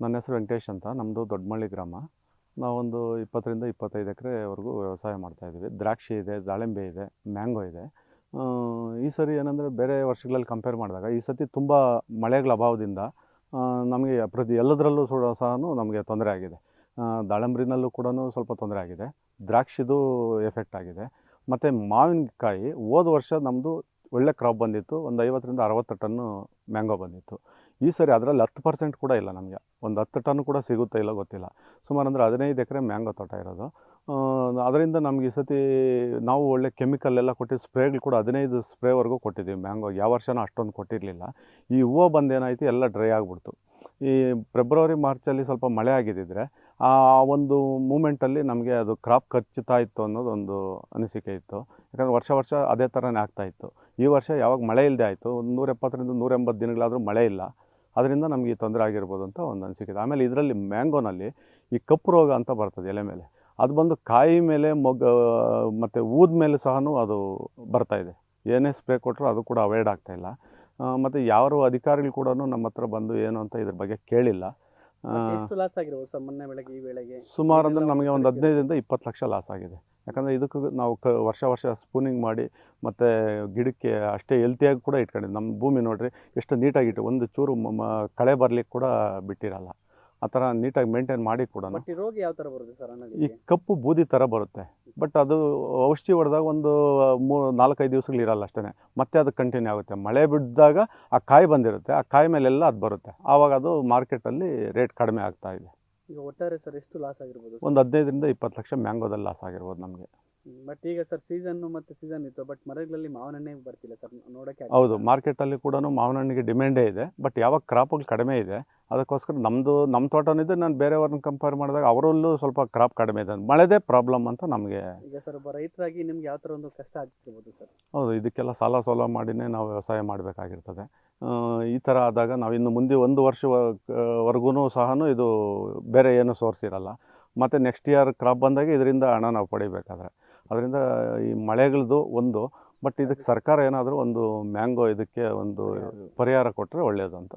ನನ್ನ ಹೆಸರು ವೆಂಕಟೇಶ್ ಅಂತ. ನಮ್ಮದು ದೊಡ್ಡಮಳ್ಳಿ ಗ್ರಾಮ. ನಾವೊಂದು 20ರಿಂದ 25 ಎಕರೆವರೆಗೂ ವ್ಯವಸಾಯ ಮಾಡ್ತಾಯಿದ್ದೀವಿ. ದ್ರಾಕ್ಷಿ ಇದೆ, ದಾಳಿಂಬೆ ಇದೆ, ಮ್ಯಾಂಗೋ ಇದೆ. ಈ ಸರಿ ಏನಂದರೆ ಬೇರೆ ವರ್ಷಗಳಲ್ಲಿ ಕಂಪೇರ್ ಮಾಡಿದಾಗ ಈ ಸತಿ ತುಂಬ ಮಳೆಗಳ ಅಭಾವದಿಂದ ನಮಗೆ ಎಲ್ಲದರಲ್ಲೂ ಸಹನೂ ನಮಗೆ ತೊಂದರೆ ಆಗಿದೆ. ದಾಳಿಂಬ್ರಿನಲ್ಲೂ ಕೂಡ ಸ್ವಲ್ಪ ತೊಂದರೆ ಆಗಿದೆ. ದ್ರಾಕ್ಷಿದು ಎಫೆಕ್ಟ್ ಆಗಿದೆ. ಮತ್ತು ಮಾವಿನಕಾಯಿ ಹೋದ ವರ್ಷ ನಮ್ಮದು ಒಳ್ಳೆ ಕ್ರಾಪ್ ಬಂದಿತ್ತು. ಒಂದು 50ರಿಂದ 60 ಟನ್ನು ಮ್ಯಾಂಗೋ ಬಂದಿತ್ತು. ಈ ಸರಿ ಅದರಲ್ಲಿ 10% ಕೂಡ ಇಲ್ಲ ನಮಗೆ. ಒಂದು 10 ಟನ್ ಕೂಡ ಸಿಗುತ್ತಾ ಇಲ್ಲ ಗೊತ್ತಿಲ್ಲ. ಸುಮಾರು ಅಂದರೆ 15 ಎಕರೆ ಮ್ಯಾಂಗೋ ತೋಟ ಇರೋದು. ಅದರಿಂದ ನಮ್ಗೆ ಈ ಸತಿ ನಾವು ಒಳ್ಳೆ ಕೆಮಿಕಲ್ ಎಲ್ಲ ಕೊಟ್ಟು ಸ್ಪ್ರೇಗಳು ಕೂಡ 15 ಸ್ಪ್ರೇವರೆಗೂ ಕೊಟ್ಟಿದ್ದೀವಿ ಮ್ಯಾಂಗೋ. ಯಾವ ವರ್ಷವೂ ಅಷ್ಟೊಂದು ಕೊಟ್ಟಿರಲಿಲ್ಲ. ಈ ಹೂವು ಬಂದೇನಾಯಿತು ಎಲ್ಲ ಡ್ರೈ ಆಗಿಬಿಡ್ತು. ಈ ಫೆಬ್ರವರಿ ಮಾರ್ಚಲ್ಲಿ ಸ್ವಲ್ಪ ಮಳೆ ಆಗಿದ್ದಿದ್ರೆ ಆ ಒಂದು ಮೂಮೆಂಟಲ್ಲಿ ನಮಗೆ ಅದು ಕ್ರಾಪ್ ಖಚಿತ ಇತ್ತು ಅನ್ನೋದೊಂದು ಅನಿಸಿಕೆ ಇತ್ತು. ಯಾಕಂದರೆ ವರ್ಷ ಅದೇ ಥರನೇ ಆಗ್ತಾಯಿತ್ತು. ಈ ವರ್ಷ ಯಾವಾಗ ಮಳೆ ಇಲ್ಲದೆ ಆಯಿತು, 170ರಿಂದ 180 ದಿನಗಳಾದರೂ ಮಳೆ ಇಲ್ಲ. ಅದರಿಂದ ನಮಗೆ ಈ ತೊಂದರೆ ಆಗಿರ್ಬೋದು ಅಂತ ಒಂದು ಅನಿಸಿಕೆ ಇದೆ. ಆಮೇಲೆ ಇದರಲ್ಲಿ ಮ್ಯಾಂಗೋನಲ್ಲಿ ಈ ಕಪ್ಪು ರೋಗ ಅಂತ ಬರ್ತದೆ ಎಲೆ ಮೇಲೆ. ಅದು ಬಂದು ಕಾಯಿ ಮೇಲೆ ಮತ್ತು ಊದ ಮೇಲೆ ಸಹನೂ ಅದು ಬರ್ತಾಯಿದೆ. ಏನೇ ಸ್ಪ್ರೇ ಕೊಟ್ಟರು ಅದು ಕೂಡ ಅವಾಯ್ಡ್ ಆಗ್ತಾಯಿಲ್ಲ. ಮತ್ತು ಯಾರು ಅಧಿಕಾರಿಗಳು ಕೂಡ ನಮ್ಮ ಹತ್ರ ಬಂದು ಏನು ಅಂತ ಇದ್ರ ಬಗ್ಗೆ ಕೇಳಿಲ್ಲ. ಎಷ್ಟು ಲಾಸ್ ಆಗಿರ್ಬೋದು ಸರ್ ಮೊನ್ನೆ ಬೆಳಗ್ಗೆ ಈ ವೇಳೆಗೆ? ಸುಮಾರು ಅಂದರೆ ನಮಗೆ ಒಂದು 15ರಿಂದ 20 ಲಕ್ಷ ಲಾಸ್ ಆಗಿದೆ. ಯಾಕಂದರೆ ಇದಕ್ಕೂ ನಾವು ವರ್ಷ ಸ್ಪೂನಿಂಗ್ ಮಾಡಿ ಮತ್ತು ಗಿಡಕ್ಕೆ ಅಷ್ಟೇ ಹೆಲ್ತಿಯಾಗಿ ಕೂಡ ಇಟ್ಕೊಂಡಿದ್ದು. ನಮ್ಮ ಭೂಮಿ ನೋಡಿರಿ ಎಷ್ಟು ನೀಟಾಗಿಟ್ಟು, ಒಂದು ಚೂರು ಕಳೆ ಬರಲಿಕ್ಕೆ ಕೂಡ ಬಿಟ್ಟಿರಲ್ಲ. ಆ ಥರ ನೀಟಾಗಿ ಮೇಂಟೈನ್ ಮಾಡಿ ಕೂಡ ಬಟ್ ಈ ರೋಗ ಯಾವ ಥರ ಬರುತ್ತೆ ಸರ್ ಈ ಅನ್ನೋದಕ್ಕೆ? ಕಪ್ಪು ಬೂದಿ ಥರ ಬರುತ್ತೆ. ಬಟ್ ಅದು ಔಷಧಿ ಹೊಡೆದಾಗ ಒಂದು 4-5 ದಿವಸಗಳು ಇರಲ್ಲ ಅಷ್ಟೇ. ಮತ್ತೆ ಅದು ಕಂಟಿನ್ಯೂ ಆಗುತ್ತೆ. ಮಳೆ ಬಿದ್ದಾಗ ಆ ಕಾಯಿ ಬಂದಿರುತ್ತೆ, ಆ ಕಾಯಿ ಮೇಲೆಲ್ಲ ಅದು ಬರುತ್ತೆ. ಆವಾಗ ಅದು ಮಾರ್ಕೆಟಲ್ಲಿ ರೇಟ್ ಕಡಿಮೆ ಆಗ್ತಾ ಇದೆ. ಈಗ ಒಟ್ಟಾರೆ ಸರ್ ಎಷ್ಟು ಲಾಸ್ ಆಗಿರ್ಬೋದು? ಒಂದು 15ರಿಂದ 20 ಲಕ್ಷ ಮ್ಯಾಂಗೋದಲ್ಲಿ ಲಾಸ್ ಆಗಿರ್ಬೋದು ನಮಗೆ. ಬಟ್ ಈಗ ಸರ್ ಸೀಸನ್ನು ಮತ್ತು ಸೀಸನ್ ಇತ್ತು, ಬಟ್ ಮರಗಳಲ್ಲಿ ಮಾವಿನ ಹಣ್ಣೇ ಬರ್ತಿಲ್ಲ ಸರ್ ನೋಡೋಕ್ಕೆ. ಹೌದು, ಮಾರ್ಕೆಟಲ್ಲಿ ಕೂಡ ಮಾವಿನ ಹಣ್ಣಿಗೆ ಡಿಮ್ಯಾಂಡೇ ಇದೆ. ಬಟ್ ಯಾವಾಗ ಕ್ರಾಪ್ಗಳು ಕಡಿಮೆ ಇದೆ ಅದಕ್ಕೋಸ್ಕರ ನಮ್ಮ ತೋಟನಿದೆ. ನಾನು ಬೇರೆಯವ್ರನ್ನ ಕಂಪೇರ್ ಮಾಡಿದಾಗ ಅವರಲ್ಲೂ ಸ್ವಲ್ಪ ಕ್ರಾಪ್ ಕಡಿಮೆ ಇದೆ. ಮಳೆದೇ ಪ್ರಾಬ್ಲಮ್ ಅಂತ ನಮಗೆ. ಈಗ ಸರ್ ಒಬ್ಬ ರೈತರಾಗಿ ನಿಮ್ಗೆ ಯಾವ ಥರ ಒಂದು ಕಷ್ಟ ಆಗ್ತಿರ್ಬೋದು ಸರ್? ಹೌದು, ಇದಕ್ಕೆಲ್ಲ ಸಾಲ ಮಾಡಿನೇ ನಾವು ವ್ಯವಸಾಯ ಮಾಡಬೇಕಾಗಿರ್ತದೆ. ಈ ಥರ ಆದಾಗ ನಾವು ಇನ್ನು ಮುಂದೆ 1 ವರ್ಷವರೆಗೂ ಸಹನೂ ಇದು ಬೇರೆ ಏನೂ ಸೋರ್ಸ್ ಇರಲ್ಲ. ಮತ್ತು ನೆಕ್ಸ್ಟ್ ಇಯರ್ ಕ್ರಾಪ್ ಬಂದಾಗ ಇದರಿಂದ ಹಣ ನಾವು ಪಡಿಬೇಕಾದ್ರೆ. ಅದರಿಂದ ಈ ಮಳೆಗಳದ್ದು ಒಂದು, ಬಟ್ ಇದಕ್ಕೆ ಸರ್ಕಾರ ಏನಾದರೂ ಒಂದು ಮ್ಯಾಂಗೋ ಇದಕ್ಕೆ ಒಂದು ಪರಿಹಾರ ಕೊಟ್ಟರೆ ಒಳ್ಳೆಯದು ಅಂತ.